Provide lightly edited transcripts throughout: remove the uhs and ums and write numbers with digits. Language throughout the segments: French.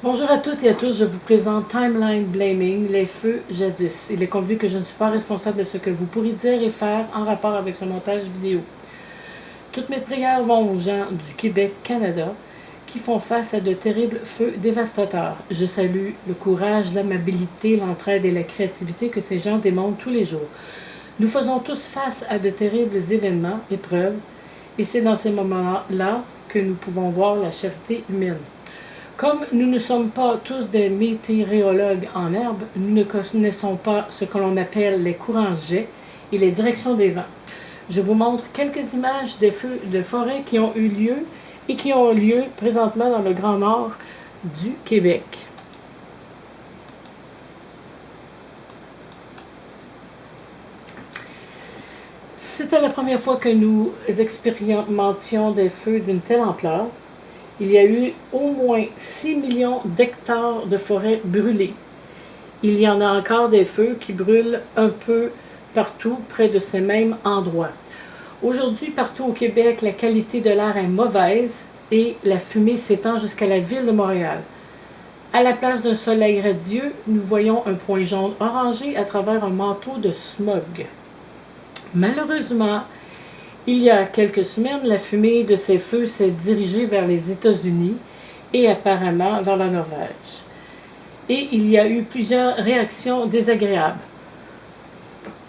Bonjour à toutes et à tous, je vous présente Timeline Blaming, les feux jadis. Il est convenu que je ne suis pas responsable de ce que vous pourriez dire et faire en rapport avec ce montage vidéo. Toutes mes prières vont aux gens du Québec, Canada, qui font face à de terribles feux dévastateurs. Je salue le courage, l'amabilité, l'entraide et la créativité que ces gens démontrent tous les jours. Nous faisons tous face à de terribles événements, épreuves, et c'est dans ces moments-là que nous pouvons voir la charité humaine. Comme nous ne sommes pas tous des météorologues en herbe, nous ne connaissons pas ce que l'on appelle les courants jets et les directions des vents. Je vous montre quelques images des feux de forêt qui ont eu lieu et qui ont lieu présentement dans le Grand Nord du Québec. C'était la première fois que nous expérimentions des feux d'une telle ampleur. Il y a eu au moins 6 millions d'hectares de forêts brûlées. Il y en a encore des feux qui brûlent un peu partout près de ces mêmes endroits. Aujourd'hui, partout au Québec, la qualité de l'air est mauvaise et la fumée s'étend jusqu'à la ville de Montréal. À la place d'un soleil radieux, nous voyons un point jaune orangé à travers un manteau de smog. Malheureusement, il y a quelques semaines, la fumée de ces feux s'est dirigée vers les États-Unis et apparemment vers la Norvège. Et il y a eu plusieurs réactions désagréables.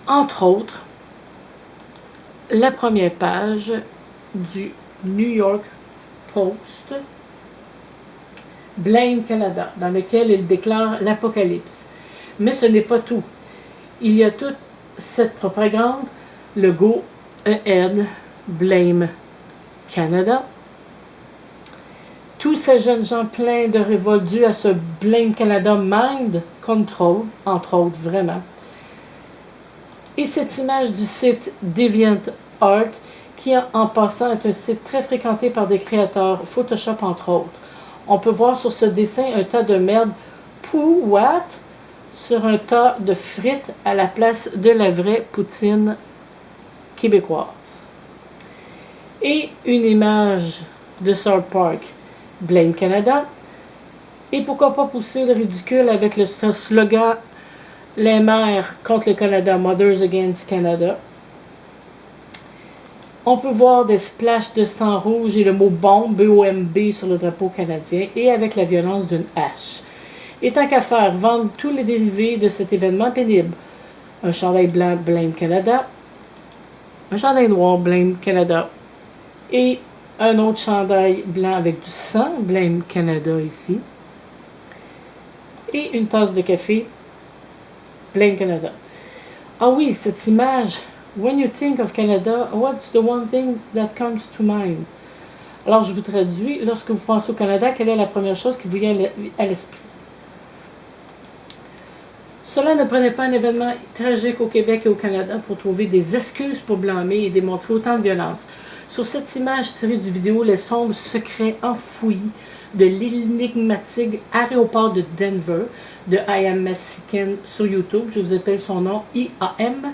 Entre autres, la première page du New York Post, Blame Canada, dans lequel il déclare l'apocalypse. Mais ce n'est pas tout. Il y a toute cette propagande, le Go Ahead, Blame Canada. Tous ces jeunes gens pleins de révolte dus à ce Blame Canada Mind Control, entre autres, vraiment. Et cette image du site DeviantArt, qui en passant est un site très fréquenté par des créateurs, Photoshop entre autres. On peut voir sur ce dessin un tas de merde what sur un tas de frites à la place de la vraie poutine québécoise. Et une image de South Park, Blame Canada. Et pourquoi pas pousser le ridicule avec le slogan Les mères contre le Canada, Mothers Against Canada. On peut voir des splashes de sang rouge et le mot bombe, B-O-M-B, sur le drapeau canadien et avec la violence d'une hache. Et tant qu'à faire, vendre tous les dérivés de cet événement pénible. Un chandail blanc, Blame Canada. Un chandail noir, Blame Canada. Et un autre chandail blanc avec du sang, Blame Canada ici. Et une tasse de café, Blame Canada. Ah oui, cette image. When you think of Canada, what's the one thing that comes to mind? Alors, je vous traduis. Lorsque vous pensez au Canada, quelle est la première chose qui vous vient à l'esprit? Cela ne prenait pas un événement tragique au Québec et au Canada pour trouver des excuses pour blâmer et démontrer autant de violence. Sur cette image tirée du vidéo, les sombres secrets enfouis de l'énigmatique aéroport de Denver, de I Am Massiken sur YouTube, je vous appelle son nom I-A-M,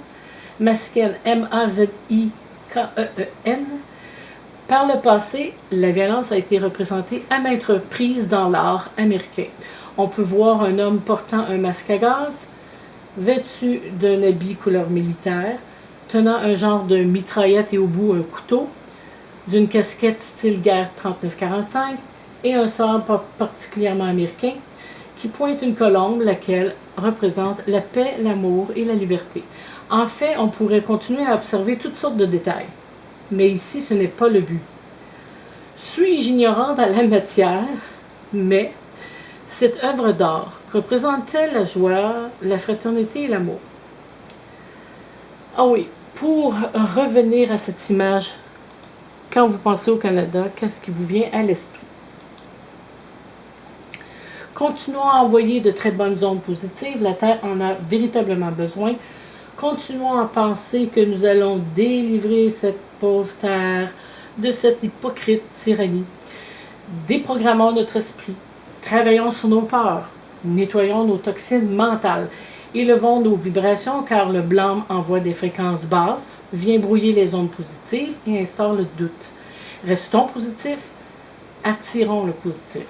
Massiken M-A-Z-I-K-E-E-N. Par le passé, la violence a été représentée à maintes reprises dans l'art américain. On peut voir un homme portant un masque à gaz, vêtu d'un habit couleur militaire, tenant un genre de mitraillette et au bout un couteau, d'une casquette style guerre 39-45 et un sabre particulièrement américain qui pointe une colombe, laquelle représente la paix, l'amour et la liberté. En fait, on pourrait continuer à observer toutes sortes de détails, mais ici ce n'est pas le but. Suis-je ignorante à la matière, mais cette œuvre d'art représente-t-elle la joie, la fraternité et l'amour? Ah oui, pour revenir à cette image, quand vous pensez au Canada, qu'est-ce qui vous vient à l'esprit? Continuons à envoyer de très bonnes ondes positives, la Terre en a véritablement besoin. Continuons à penser que nous allons délivrer cette pauvre Terre de cette hypocrite tyrannie. Déprogrammons notre esprit, travaillons sur nos peurs, nettoyons nos toxines mentales, élevons nos vibrations car le blâme envoie des fréquences basses, vient brouiller les ondes positives et instaure le doute. Restons positifs, attirons le positif.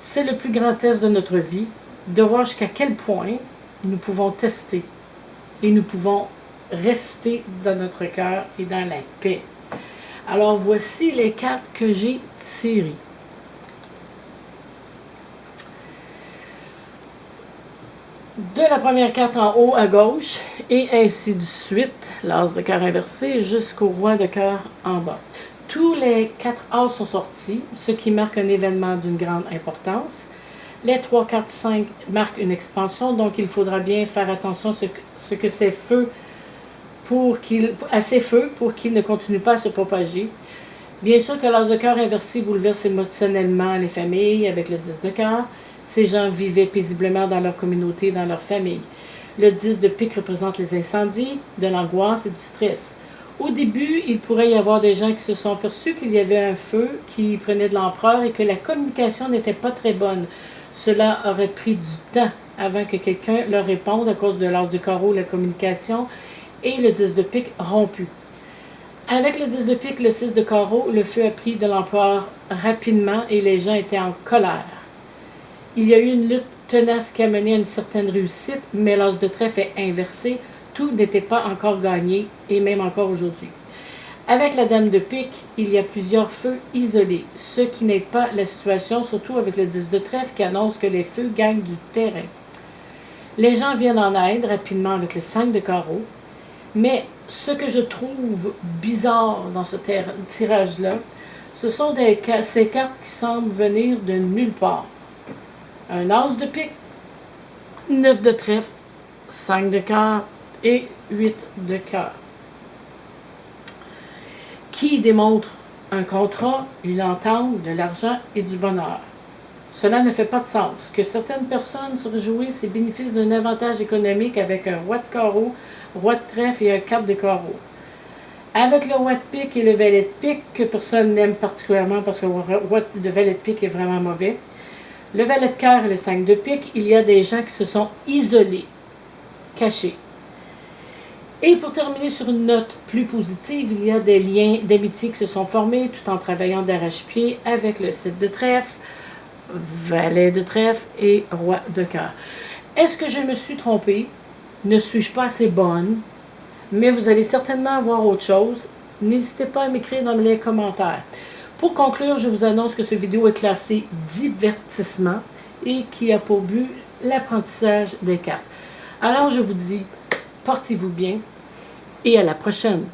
C'est le plus grand test de notre vie, de voir jusqu'à quel point nous pouvons tester et nous pouvons rester dans notre cœur et dans la paix. Alors voici les cartes que j'ai tirées. De la première carte en haut à gauche et ainsi de suite, l'as de cœur inversé jusqu'au roi de cœur en bas. Tous les 4 as sont sortis, ce qui marque un événement d'une grande importance. Les 3, 4, 5 marquent une expansion, donc il faudra bien faire attention à ce que ces feux à ces feux pour qu'ils ne continuent pas à se propager. Bien sûr que l'as de cœur inversé bouleverse émotionnellement les familles avec le 10 de cœur. Ces gens vivaient paisiblement dans leur communauté, dans leur famille. Le 10 de pique représente les incendies, de l'angoisse et du stress. Au début, il pourrait y avoir des gens qui se sont aperçus qu'il y avait un feu qui prenait de l'ampleur et que la communication n'était pas très bonne. Cela aurait pris du temps avant que quelqu'un leur réponde à cause de l'as de carreau, la communication et le 10 de pique rompu. Avec le 10 de pique, le 6 de carreau, le feu a pris de l'ampleur rapidement et les gens étaient en colère. Il y a eu une lutte tenace qui a mené à une certaine réussite, mais l'as de trèfle est inversé. Tout n'était pas encore gagné, et même encore aujourd'hui. Avec la dame de pique, il y a plusieurs feux isolés, ce qui n'aide pas la situation, surtout avec le 10 de trèfle qui annonce que les feux gagnent du terrain. Les gens viennent en aide rapidement avec le 5 de carreau, mais ce que je trouve bizarre dans ce tirage-là, ce sont ces cartes qui semblent venir de nulle part. Un as de pique, 9 de trèfle, 5 de cœur et 8 de cœur. Qui démontre un contrat, une entente, de l'argent et du bonheur. Cela ne fait pas de sens. Que certaines personnes se réjouissent et bénéficient d'un avantage économique avec un roi de carreau, roi de trèfle et un 4 de carreau. Avec le roi de pique et le valet de pique, que personne n'aime particulièrement parce que le roi de valet de pique est vraiment mauvais. Le valet de cœur et le 5 de pique, il y a des gens qui se sont isolés, cachés. Et pour terminer sur une note plus positive, il y a des liens d'amitié qui se sont formés tout en travaillant d'arrache-pied avec le 7 de trèfle, valet de trèfle et roi de cœur. Est-ce que je me suis trompée? Ne suis-je pas assez bonne? Mais vous allez certainement voir autre chose. N'hésitez pas à m'écrire dans les commentaires. Pour conclure, je vous annonce que cette vidéo est classée divertissement et qui a pour but l'apprentissage des cartes. Alors je vous dis, portez-vous bien et à la prochaine.